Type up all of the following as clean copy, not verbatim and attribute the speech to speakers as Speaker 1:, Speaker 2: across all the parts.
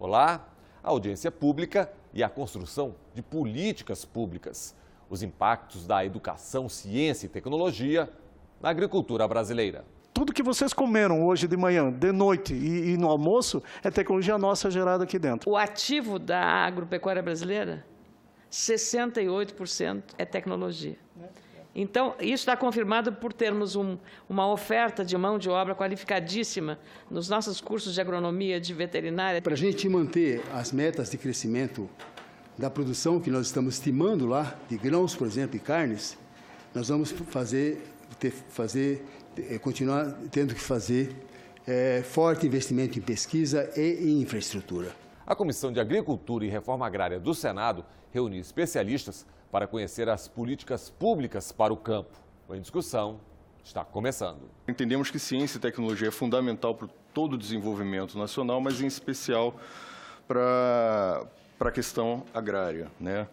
Speaker 1: Olá! A audiência pública e a construção de políticas públicas. Os impactos da educação, ciência e tecnologia na agricultura brasileira.
Speaker 2: Tudo que vocês comeram hoje de manhã, de noite e no almoço é tecnologia nossa gerada aqui dentro.
Speaker 3: O ativo da agropecuária brasileira, 68% é tecnologia. Então, isso está confirmado por termos uma oferta de mão de obra qualificadíssima nos nossos cursos de agronomia, de veterinária.
Speaker 4: Para a gente manter as metas de crescimento da produção que nós estamos estimando lá, de grãos, por exemplo, e carnes, nós vamos continuar tendo que fazer forte investimento em pesquisa e em infraestrutura.
Speaker 1: A Comissão de Agricultura e Reforma Agrária do Senado reuniu especialistas para conhecer as políticas públicas para o campo. A discussão está começando.
Speaker 5: Entendemos que ciência e tecnologia é fundamental para todo o desenvolvimento nacional, mas em especial para a questão agrária, né?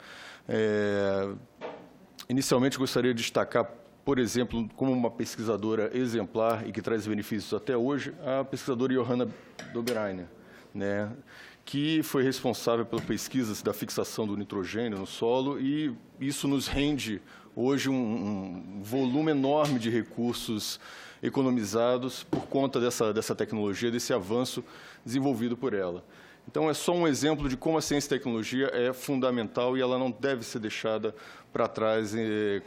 Speaker 5: Inicialmente, gostaria de destacar, por exemplo, como uma pesquisadora exemplar e que traz benefícios até hoje, a pesquisadora Johanna Dobereiner, né, que foi responsável pela pesquisa da fixação do nitrogênio no solo, e isso nos rende hoje um volume enorme de recursos economizados por conta dessa tecnologia, desse avanço desenvolvido por ela. Então, é só um exemplo de como a ciência e tecnologia é fundamental e ela não deve ser deixada para trás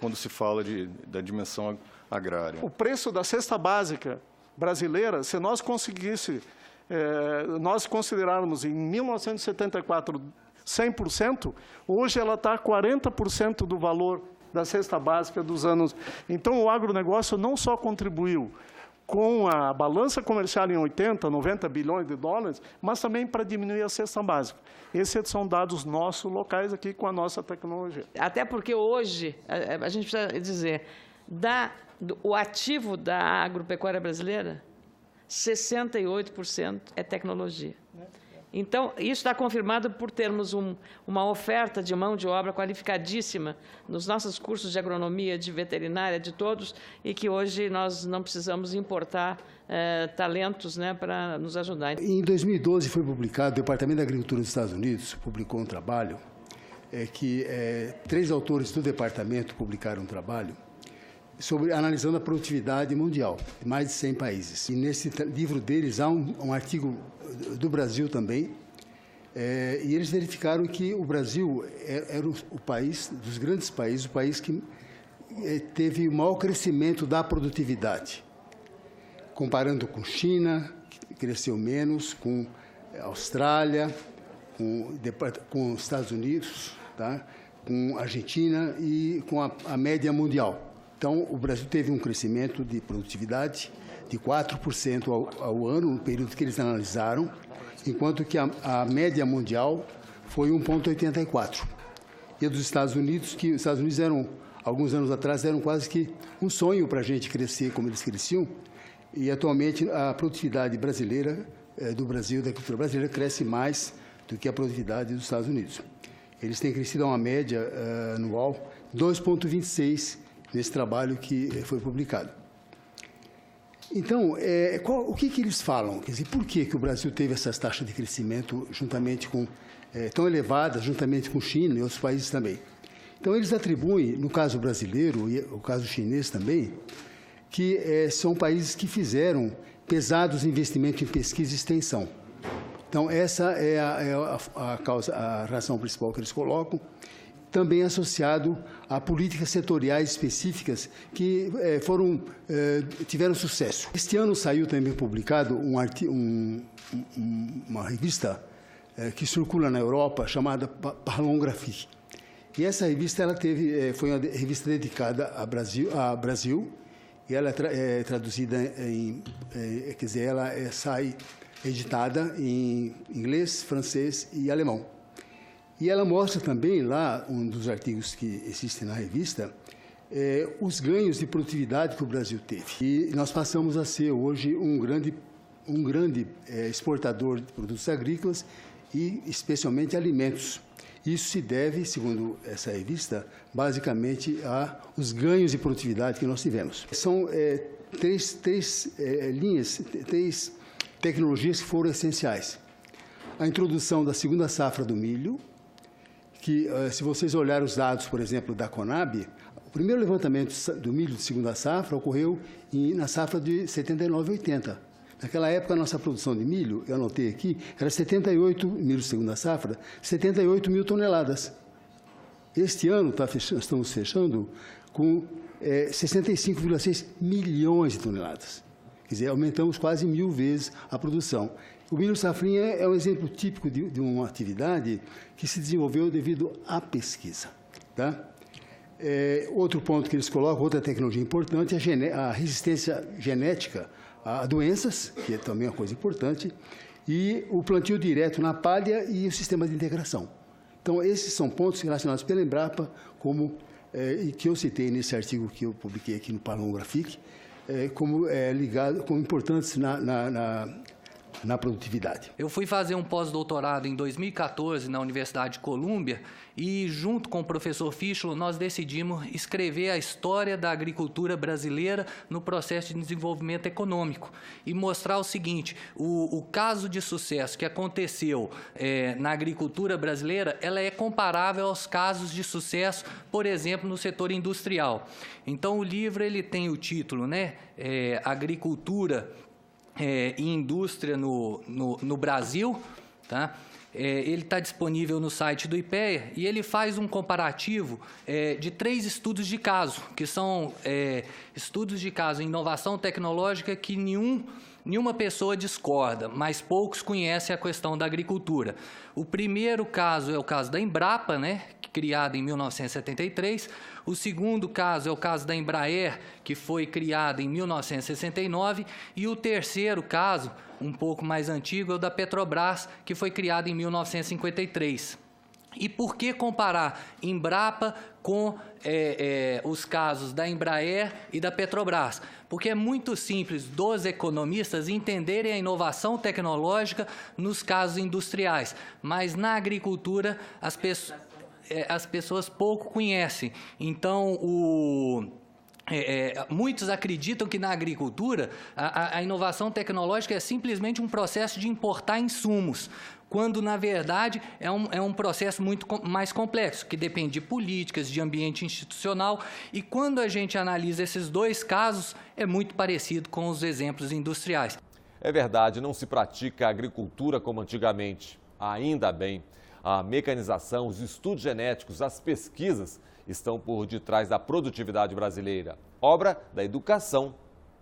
Speaker 5: quando se fala da dimensão agrária.
Speaker 2: O preço da cesta básica brasileira, se nós nós considerarmos em 1974 100%, hoje ela está a 40% do valor da cesta básica dos anos. Então, o agronegócio não só contribuiu com a balança comercial em 80, 90 bilhões de dólares, mas também para diminuir a cesta básica. Esses são dados nossos, locais aqui, com a nossa tecnologia.
Speaker 3: Até porque hoje, a gente precisa dizer, o ativo da agropecuária brasileira, 68% é tecnologia. Então, isso está confirmado por termos uma oferta de mão de obra qualificadíssima nos nossos cursos de agronomia, de veterinária, de todos, e que hoje nós não precisamos importar talentos, né, para nos ajudar.
Speaker 4: Em 2012 foi publicado, o Departamento da Agricultura dos Estados Unidos publicou um trabalho, que 3 autores do departamento publicaram um trabalho, analisando a produtividade mundial, de mais de 100 países. E nesse livro deles há um artigo do Brasil também, e eles verificaram que o Brasil era o país, dos grandes países, o país que teve o maior crescimento da produtividade, comparando com China, que cresceu menos, com Austrália, com os Estados Unidos, tá? Com a Argentina e com a média mundial. Então, o Brasil teve um crescimento de produtividade de 4% ao ano, no período que eles analisaram, enquanto que a média mundial foi 1,84%. E a dos Estados Unidos, que os Estados Unidos alguns anos atrás, eram quase que um sonho para a gente crescer como eles cresciam, e atualmente a produtividade brasileira, do Brasil, da agricultura brasileira, cresce mais do que a produtividade dos Estados Unidos. Eles têm crescido a uma média anual 2,26%, nesse trabalho que foi publicado. Então, o que eles falam? Quer dizer, por que o Brasil teve essas taxas de crescimento tão elevadas, juntamente com China e outros países também? Então, eles atribuem, no caso brasileiro e no caso chinês também, que são países que fizeram pesados investimentos em pesquisa e extensão. Então, essa é a razão principal que eles colocam, também associado a políticas setoriais específicas que tiveram sucesso. Este ano saiu também publicado uma revista que circula na Europa, chamada Parlongraphie. E essa revista foi uma revista dedicada ao Brasil, e ela é traduzida quer dizer, ela sai editada em inglês, francês e alemão. E ela mostra também lá, um dos artigos que existem na revista, os ganhos de produtividade que o Brasil teve. E nós passamos a ser hoje um grande exportador de produtos agrícolas e especialmente alimentos. Isso se deve, segundo essa revista, basicamente aos ganhos de produtividade que nós tivemos. São três tecnologias que foram essenciais. a introdução da segunda safra do milho, que, se vocês olharem os dados, por exemplo, da Conab, o primeiro levantamento do milho de segunda safra ocorreu na safra de 79-80. Naquela época, a nossa produção de milho, eu anotei aqui, era 78, milho de segunda safra, 78 mil toneladas. Este ano, estamos fechando com 65,6 milhões de toneladas. Quer dizer, aumentamos quase 1000 vezes a produção. O milho safrinha é um exemplo típico de uma atividade que se desenvolveu devido à pesquisa. Tá? Outro ponto que eles colocam, outra tecnologia importante, é a resistência genética a doenças, que é também uma coisa importante, e o plantio direto na palha e o sistema de integração. Então, esses são pontos relacionados pela Embrapa, e que eu citei nesse artigo que eu publiquei aqui no Palmografic, como importantes na produtividade.
Speaker 6: Eu fui fazer um pós-doutorado em 2014 na Universidade de Colômbia e, junto com o professor Fischl, nós decidimos escrever a história da agricultura brasileira no processo de desenvolvimento econômico e mostrar o seguinte: o caso de sucesso que aconteceu na agricultura brasileira, ela é comparável aos casos de sucesso, por exemplo, no setor industrial. Então, o livro ele tem o título, né, Agricultura e Indústria no Brasil, tá? Ele está disponível no site do IPEA e ele faz um comparativo de 3 estudos de caso, que são estudos de caso em inovação tecnológica que nenhuma pessoa discorda, mas poucos conhecem a questão da agricultura. O primeiro caso é o caso da Embrapa, né, criada em 1973. O segundo caso é o caso da Embraer, que foi criada em 1969. E o terceiro caso, um pouco mais antigo, é o da Petrobras, que foi criada em 1953. E por que comparar Embrapa com os casos da Embraer e da Petrobras? Porque é muito simples dos economistas entenderem a inovação tecnológica nos casos industriais, mas na agricultura as pessoas pouco conhecem. Então, muitos acreditam que na agricultura a inovação tecnológica é simplesmente um processo de importar insumos, quando, na verdade, é um processo muito mais complexo, que depende de políticas, de ambiente institucional, e quando a gente analisa esses dois casos, é muito parecido com os exemplos industriais.
Speaker 1: É verdade, não se pratica agricultura como antigamente. Ainda bem, a mecanização, os estudos genéticos, as pesquisas estão por detrás da produtividade brasileira. Obra da educação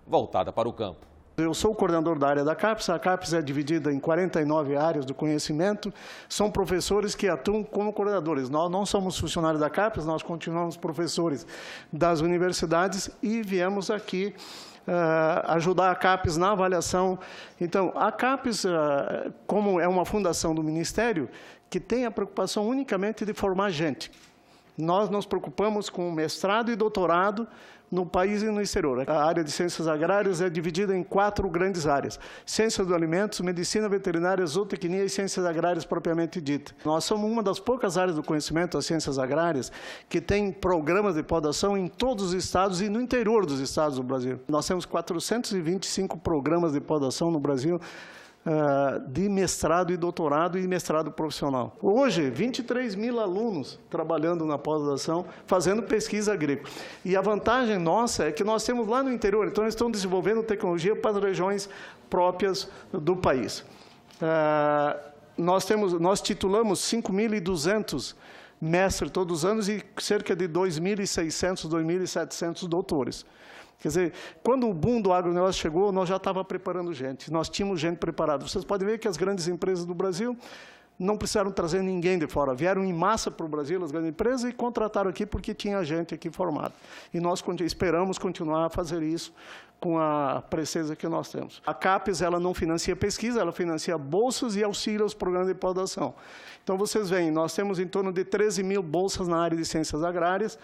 Speaker 1: voltada para o campo.
Speaker 2: Eu sou o coordenador da área da CAPES. A CAPES é dividida em 49 áreas do conhecimento. São professores que atuam como coordenadores. Nós não somos funcionários da CAPES, nós continuamos professores das universidades e viemos aqui ajudar a CAPES na avaliação. Então, a CAPES, como é uma fundação do Ministério, que tem a preocupação unicamente de formar gente. Nós nos preocupamos com mestrado e doutorado no país e no exterior. A área de ciências agrárias é dividida em 4 grandes áreas: ciências do alimentos, medicina veterinária, zootecnia e ciências agrárias propriamente dita. Nós somos uma das poucas áreas do conhecimento, as ciências agrárias, que tem programas de pós-graduação em todos os estados e no interior dos estados do Brasil. Nós temos 425 programas de pós-graduação no Brasil, de mestrado e doutorado e mestrado profissional. Hoje, 23 mil alunos trabalhando na pós-graduação, fazendo pesquisa agrícola. E a vantagem nossa é que nós temos lá no interior, então eles estão desenvolvendo tecnologia para as regiões próprias do país. Nós titulamos 5.200 mestres todos os anos e cerca de 2.600, 2.700 doutores. Quer dizer, quando o boom do agronegócio chegou, nós já estávamos preparando gente, nós tínhamos gente preparada. Vocês podem ver que as grandes empresas do Brasil não precisaram trazer ninguém de fora, vieram em massa para o Brasil, as grandes empresas, e contrataram aqui porque tinha gente aqui formada. E nós esperamos continuar a fazer isso com a presença que nós temos. A CAPES, ela não financia pesquisa, ela financia bolsas e auxilia aos programas de pós-graduação. Então, vocês veem, nós temos em torno de 13 mil bolsas na área de ciências agrárias,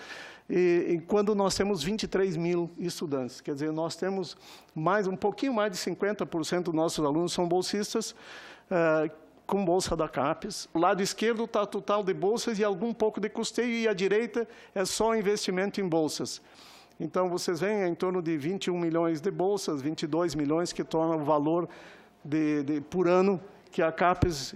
Speaker 2: e quando nós temos 23 mil estudantes. Quer dizer, nós temos um pouquinho mais de 50% dos nossos alunos são bolsistas, com bolsa da CAPES. O lado esquerdo está total de bolsas e algum pouco de custeio, e à direita é só investimento em bolsas. Então, vocês veem em torno de 21 milhões de bolsas, 22 milhões, que torna o valor por ano que a CAPES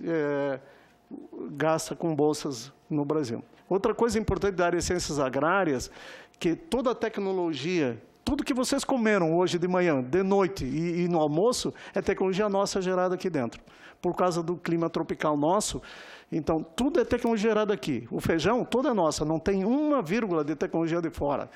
Speaker 2: gasta com bolsas no Brasil. Outra coisa importante da área de ciências agrárias, que toda a tecnologia, tudo que vocês comeram hoje de manhã, de noite e no almoço, é tecnologia nossa gerada aqui dentro. Por causa do clima tropical nosso, então, tudo é tecnologia gerada aqui. O feijão, toda é nossa, não tem uma vírgula de tecnologia de fora.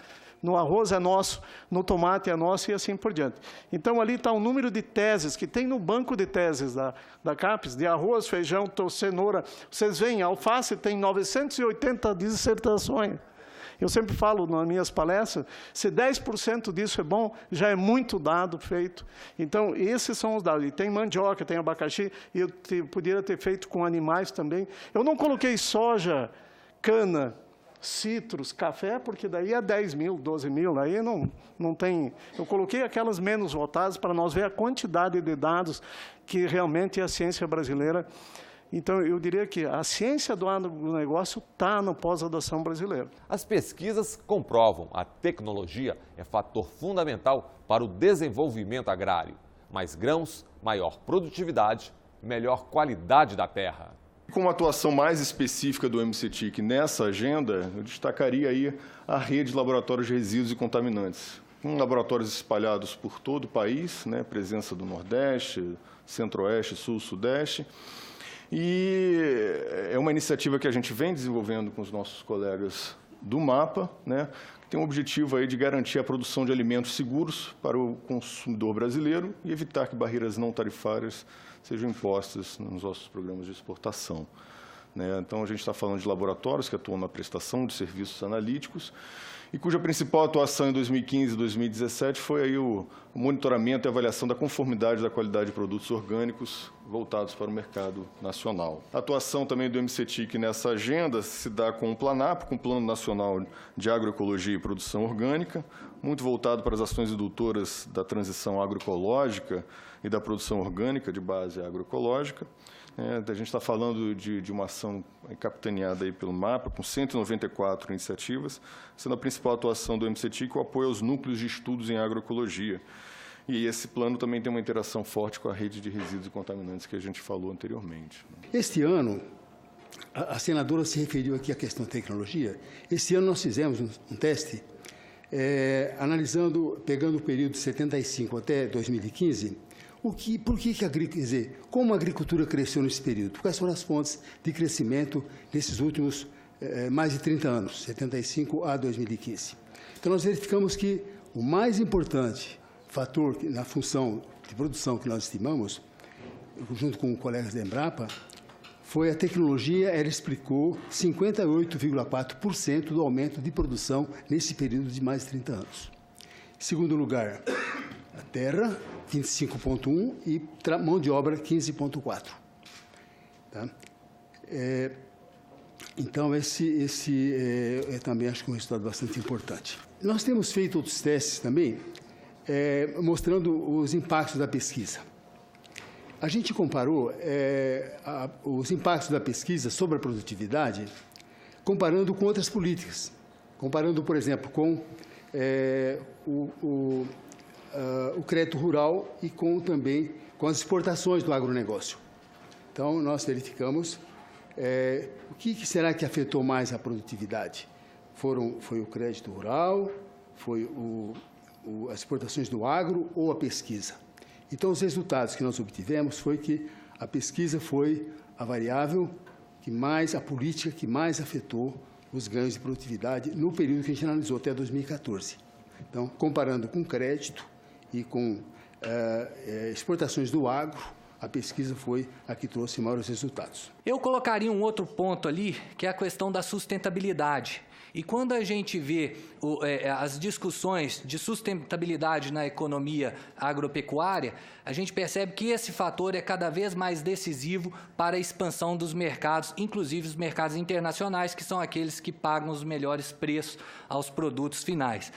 Speaker 2: No arroz é nosso, no tomate é nosso e assim por diante. Então, ali está o número de teses que tem no banco de teses da CAPES, de arroz, feijão, cenoura. Vocês veem, a alface tem 980 dissertações. Eu sempre falo nas minhas palestras, se 10% disso é bom, já é muito dado feito. Então, esses são os dados. E tem mandioca, tem abacaxi, e eu poderia ter feito com animais também. Eu não coloquei soja, cana, citros, café, porque daí é 10 mil, 12 mil, aí não tem... Eu coloquei aquelas menos votadas para nós ver a quantidade de dados que realmente a ciência brasileira... Então, eu diria que a ciência do agronegócio está no pós-graduação brasileiro.
Speaker 1: As pesquisas comprovam a tecnologia é fator fundamental para o desenvolvimento agrário. Mais grãos, maior produtividade, melhor qualidade da terra.
Speaker 5: Como atuação mais específica do MCTIC nessa agenda, eu destacaria aí a rede de laboratórios de resíduos e contaminantes. Com laboratórios espalhados por todo o país, né, presença do Nordeste, Centro-Oeste, Sul, Sudeste. E é uma iniciativa que a gente vem desenvolvendo com os nossos colegas do MAPA, né, que tem o objetivo aí de garantir a produção de alimentos seguros para o consumidor brasileiro e evitar que barreiras não tarifárias sejam impostas nos nossos programas de exportação. Né. Então, a gente está falando de laboratórios que atuam na prestação de serviços analíticos e cuja principal atuação em 2015 e 2017 foi aí o monitoramento e avaliação da conformidade da qualidade de produtos orgânicos voltados para o mercado nacional. A atuação também do MCTIC nessa agenda se dá com o PLANAP, com o Plano Nacional de Agroecologia e Produção Orgânica, muito voltado para as ações indutoras da transição agroecológica e da produção orgânica de base agroecológica. A gente está falando de uma ação capitaneada aí pelo MAPA, com 194 iniciativas, sendo a principal atuação do MCTIC o apoio aos núcleos de estudos em agroecologia. E esse plano também tem uma interação forte com a rede de resíduos e contaminantes que a gente falou anteriormente.
Speaker 4: Este ano, a senadora se referiu aqui à questão da tecnologia. Este ano nós fizemos um teste, analisando, pegando o período de 75 até 2015, como a agricultura cresceu nesse período? Quais foram as fontes de crescimento nesses últimos mais de 30 anos, 75 a 2015? Então, nós verificamos que o mais importante fator na função de produção que nós estimamos, junto com colegas da Embrapa, foi a tecnologia. Ela explicou 58,4% do aumento de produção nesse período de mais de 30 anos. Em segundo lugar, a terra, 25,1% e mão de obra, 15,4%. Tá? Então, esse também acho que é um resultado bastante importante. Nós temos feito outros testes também, mostrando os impactos da pesquisa. A gente comparou os impactos da pesquisa sobre a produtividade, comparando com outras políticas. Comparando, por exemplo, com o crédito rural e também com as exportações do agronegócio. Então, nós verificamos o que será que afetou mais a produtividade. Foi o crédito rural, foi as exportações do agro ou a pesquisa. Então, os resultados que nós obtivemos foi que a pesquisa foi a variável a política que mais afetou os ganhos de produtividade no período que a gente analisou, até 2014. Então, comparando com crédito e com exportações do agro, a pesquisa foi a que trouxe maiores resultados.
Speaker 6: Eu colocaria um outro ponto ali, que é a questão da sustentabilidade. E quando a gente vê as discussões de sustentabilidade na economia agropecuária, a gente percebe que esse fator é cada vez mais decisivo para a expansão dos mercados, inclusive os mercados internacionais, que são aqueles que pagam os melhores preços aos produtos finais.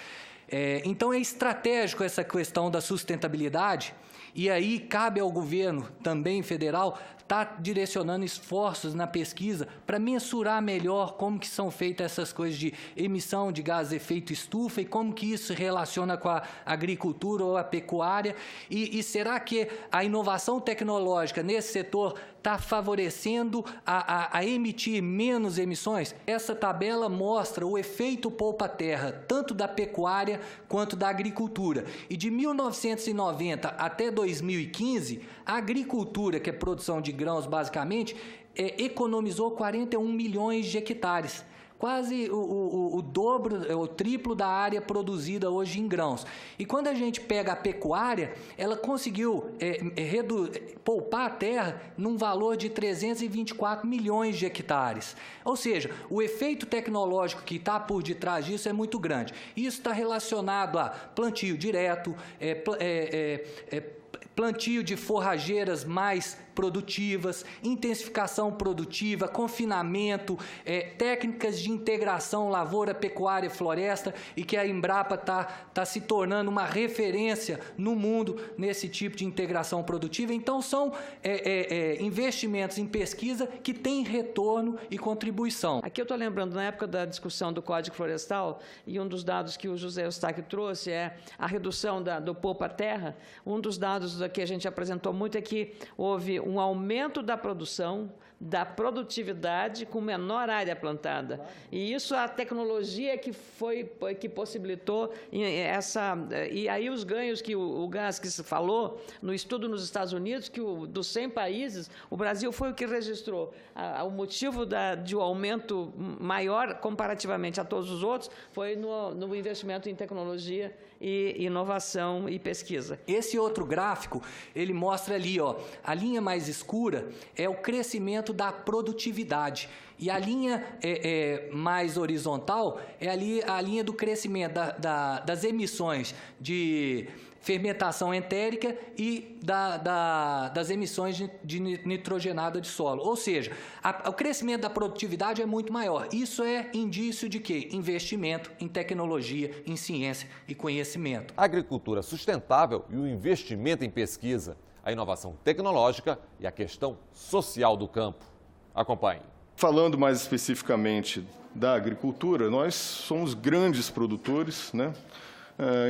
Speaker 6: Então, é estratégico essa questão da sustentabilidade, e aí cabe ao governo, também federal, está direcionando esforços na pesquisa para mensurar melhor como que são feitas essas coisas de emissão de gás de efeito estufa e como que isso se relaciona com a agricultura ou a pecuária. E será que a inovação tecnológica nesse setor está favorecendo a emitir menos emissões? Essa tabela mostra o efeito poupa-terra, tanto da pecuária quanto da agricultura. E de 1990 até 2015, a agricultura, que é produção de grãos basicamente, economizou 41 milhões de hectares. Quase o dobro, o triplo da área produzida hoje em grãos. E quando a gente pega a pecuária, ela conseguiu poupar a terra num valor de 324 milhões de hectares. Ou seja, o efeito tecnológico que está por detrás disso é muito grande. Isso está relacionado a plantio direto, plantio de forrageiras mais produtivas, intensificação produtiva, confinamento, técnicas de integração lavoura, pecuária e floresta, e que a Embrapa está se tornando uma referência no mundo nesse tipo de integração produtiva. Então, são investimentos em pesquisa que têm retorno e contribuição.
Speaker 3: Aqui eu estou lembrando, na época da discussão do Código Florestal, e um dos dados que o José Eustáquio trouxe é a redução do poupa-terra. Um dos dados que a gente apresentou muito é que houve um aumento da produção, da produtividade com menor área plantada. E isso a tecnologia que possibilitou essa... E aí os ganhos que o Gaskes falou no estudo nos Estados Unidos, que dos 100 países, o Brasil foi o que registrou. O motivo de um aumento maior comparativamente a todos os outros foi no investimento em tecnologia e inovação e pesquisa.
Speaker 6: Esse outro gráfico, ele mostra ali, ó, a linha mais escura é o crescimento da produtividade. E a linha mais horizontal é ali a linha do crescimento das emissões de fermentação entérica e das emissões de nitrogenada de solo. Ou seja, o crescimento da produtividade é muito maior. Isso é indício de quê? Investimento em tecnologia, em ciência e conhecimento.
Speaker 1: A agricultura sustentável e o investimento em pesquisa, a inovação tecnológica e a questão social do campo. Acompanhe.
Speaker 5: Falando mais especificamente da agricultura, nós somos grandes produtores, né?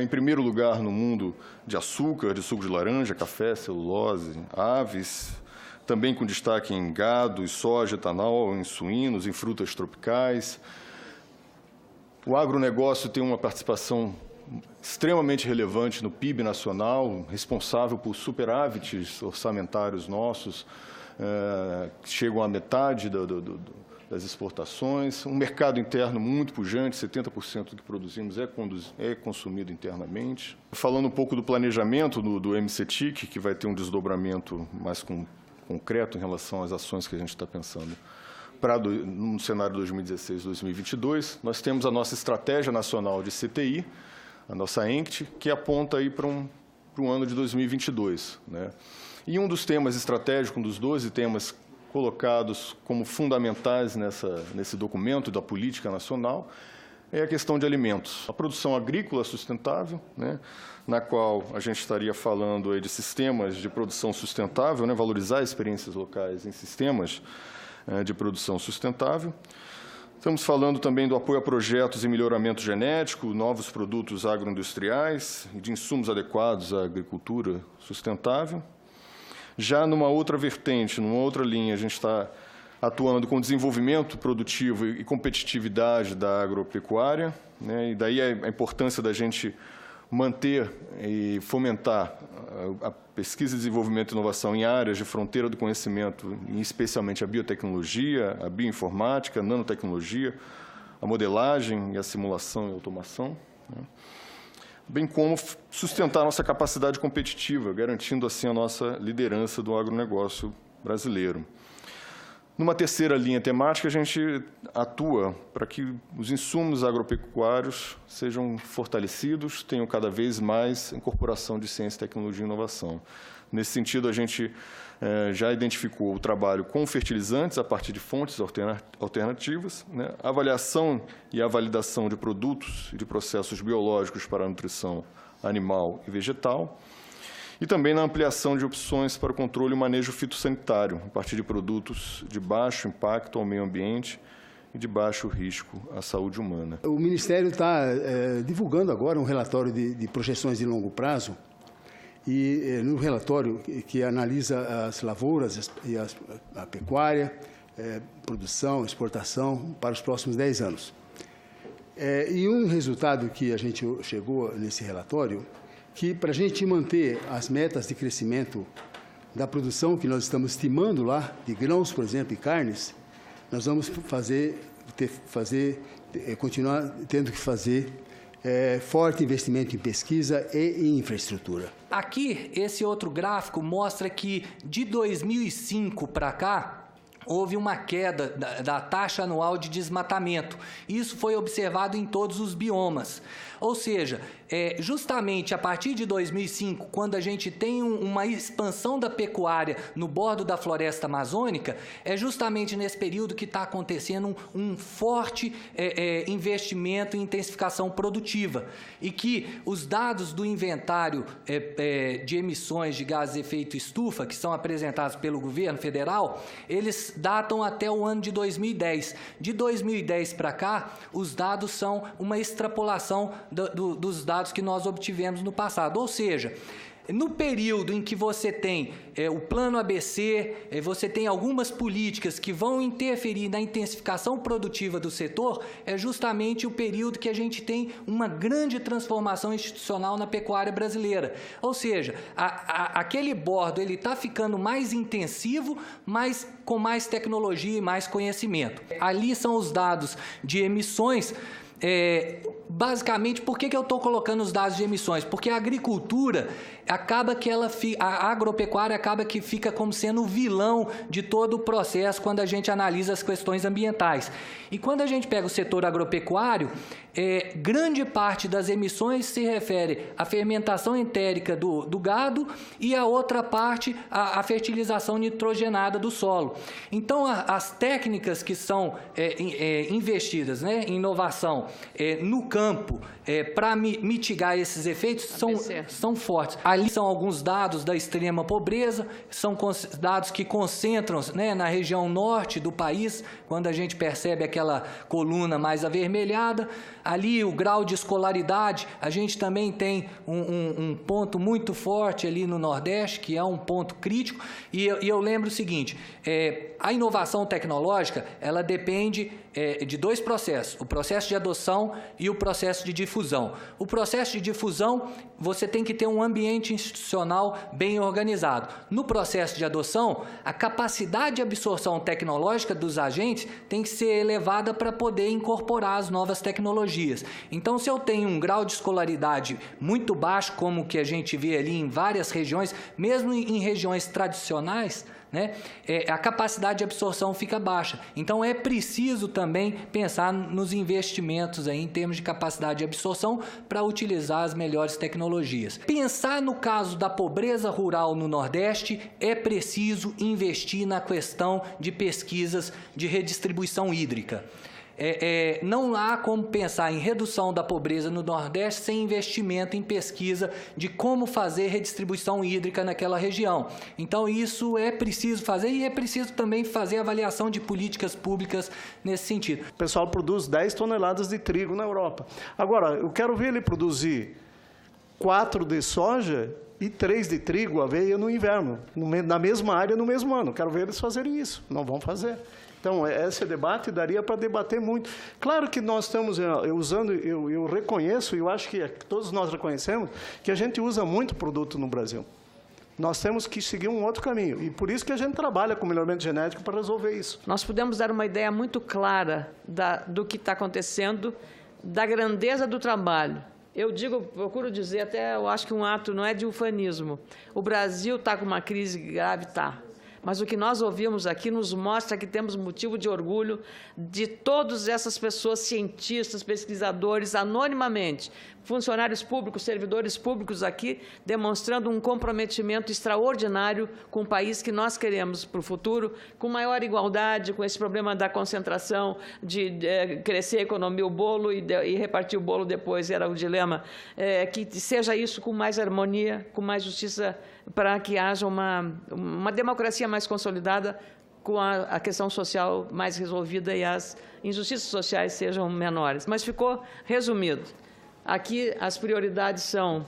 Speaker 5: Em primeiro lugar no mundo de açúcar, de suco de laranja, café, celulose, aves, também com destaque em gado e soja, etanol, em suínos, em frutas tropicais. O agronegócio tem uma participação extremamente relevante no PIB nacional, responsável por superávites orçamentários nossos, que chegam à metade das exportações, um mercado interno muito pujante, 70% do que produzimos é consumido internamente. Falando um pouco do planejamento do MCTIC, que vai ter um desdobramento mais concreto em relação às ações que a gente está pensando no cenário 2016-2022, nós temos a nossa Estratégia Nacional de CTI, a nossa ENCT, que aponta aí para o ano de 2022, né? E um dos temas estratégicos, um dos 12 temas colocados como fundamentais nesse documento da política nacional, é a questão de alimentos. A produção agrícola sustentável, né, na qual a gente estaria falando aí de sistemas de produção sustentável, né, valorizar experiências locais em sistemas de produção sustentável. Estamos falando também do apoio a projetos em melhoramento genético, novos produtos agroindustriais e de insumos adequados à agricultura sustentável. Já numa outra vertente, numa outra linha, a gente está atuando com desenvolvimento produtivo e competitividade da agropecuária, né? E daí a importância da gente manter e fomentar a pesquisa, desenvolvimento e inovação em áreas de fronteira do conhecimento, e especialmente a biotecnologia, a bioinformática, a nanotecnologia, a modelagem e a simulação e automação, né? Bem como sustentar a nossa capacidade competitiva, garantindo assim a nossa liderança do agronegócio brasileiro. Numa terceira linha temática, a gente atua para que os insumos agropecuários sejam fortalecidos, tenham cada vez mais incorporação de ciência, tecnologia e inovação. Nesse sentido, a gente já identificou o trabalho com fertilizantes a partir de fontes alternativas, né? A avaliação e a validação de produtos e de processos biológicos para a nutrição animal e vegetal, e também na ampliação de opções para o controle e manejo fitossanitário, a partir de produtos de baixo impacto ao meio ambiente e de baixo risco à saúde humana.
Speaker 4: O Ministério está divulgando agora um relatório de projeções de longo prazo, e no relatório que analisa as lavouras e a pecuária, produção, exportação para os próximos 10 anos. E um resultado que a gente chegou nesse relatório, que para a gente manter as metas de crescimento da produção que nós estamos estimando lá, de grãos, por exemplo, e carnes, nós vamos continuar tendo que fazer forte investimento em pesquisa e em infraestrutura.
Speaker 6: Aqui, esse outro gráfico mostra que de 2005 para cá, houve uma queda da taxa anual de desmatamento. Isso foi observado em todos os biomas. Ou seja, justamente a partir de 2005, quando a gente tem uma expansão da pecuária no bordo da floresta amazônica, é justamente nesse período que está acontecendo um forte investimento em intensificação produtiva e que os dados do inventário de emissões de gases de efeito estufa, que são apresentados pelo governo federal, eles datam até o ano de 2010. De 2010 para cá, os dados são uma extrapolação dos dados que nós obtivemos no passado. Ou seja, no período em que você tem o plano ABC, você tem algumas políticas que vão interferir na intensificação produtiva do setor, é justamente o período que a gente tem uma grande transformação institucional na pecuária brasileira. Ou seja, aquele bordo está ficando mais intensivo, mas com mais tecnologia e mais conhecimento. Ali são os dados de emissões. Basicamente, por que eu estou colocando os dados de emissões? Porque a agricultura acaba que a agropecuária acaba que fica como sendo o vilão de todo o processo quando a gente analisa as questões ambientais. E quando a gente pega o setor agropecuário, grande parte das emissões se refere à fermentação entérica do gado e a outra parte à fertilização nitrogenada do solo. Então, as técnicas que são investidas, em inovação no campo para mitigar esses efeitos são fortes. Ali são alguns dados da extrema pobreza, são dados que concentram na região norte do país, quando a gente percebe aquela coluna mais avermelhada. Ali o grau de escolaridade, a gente também tem um ponto muito forte ali no Nordeste, que é um ponto crítico, e eu lembro o seguinte, a inovação tecnológica, ela depende de dois processos, o processo de adoção e o processo de difusão. O processo de difusão, você tem que ter um ambiente institucional bem organizado. No processo de adoção, a capacidade de absorção tecnológica dos agentes tem que ser elevada para poder incorporar as novas tecnologias. Então, se eu tenho um grau de escolaridade muito baixo, como o que a gente vê ali em várias regiões, mesmo em regiões tradicionais, a capacidade de absorção fica baixa. Então, é preciso também pensar nos investimentos em termos de capacidade de absorção para utilizar as melhores tecnologias. Pensar no caso da pobreza rural no Nordeste, é preciso investir na questão de pesquisas de redistribuição hídrica. Não há como pensar em redução da pobreza no Nordeste sem investimento em pesquisa de como fazer redistribuição hídrica naquela região. Então, isso é preciso fazer e é preciso também fazer avaliação de políticas públicas nesse sentido.
Speaker 2: O pessoal produz 10 toneladas de trigo na Europa. Agora, eu quero ver ele produzir 4 de soja e 3 de trigo, aveia, no inverno, na mesma área, no mesmo ano. Quero ver eles fazerem isso. Não vão fazer. Então, esse debate daria para debater muito. Claro que nós estamos usando, eu reconheço, e eu acho que todos nós reconhecemos, que a gente usa muito produto no Brasil. Nós temos que seguir um outro caminho. E por isso que a gente trabalha com melhoramento genético para resolver isso.
Speaker 3: Nós pudemos dar uma ideia muito clara do que está acontecendo, da grandeza do trabalho. Eu procuro dizer, até eu acho que um ato não é de ufanismo. O Brasil está com uma crise grave, está. Mas o que nós ouvimos aqui nos mostra que temos motivo de orgulho de todas essas pessoas, cientistas, pesquisadores, anonimamente, funcionários públicos, servidores públicos aqui, demonstrando um comprometimento extraordinário com o país que nós queremos para o futuro, com maior igualdade, com esse problema da concentração, de crescer a economia, o bolo e repartir o bolo depois, era o dilema, que seja isso com mais harmonia, com mais justiça, para que haja uma democracia mais consolidada, com a questão social mais resolvida e as injustiças sociais sejam menores. Mas ficou resumido. Aqui as prioridades são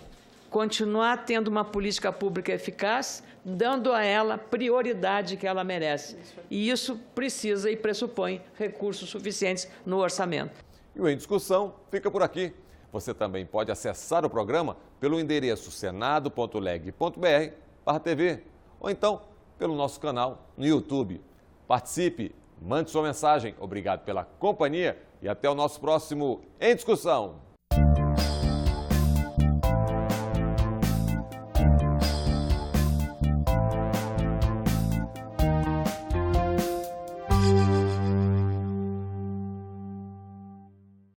Speaker 3: continuar tendo uma política pública eficaz, dando a ela prioridade que ela merece. E isso precisa e pressupõe recursos suficientes no orçamento.
Speaker 1: E o Em Discussão fica por aqui. Você também pode acessar o programa pelo endereço senado.leg.br/TV ou então pelo nosso canal no YouTube. Participe, mande sua mensagem. Obrigado pela companhia e até o nosso próximo Em Discussão.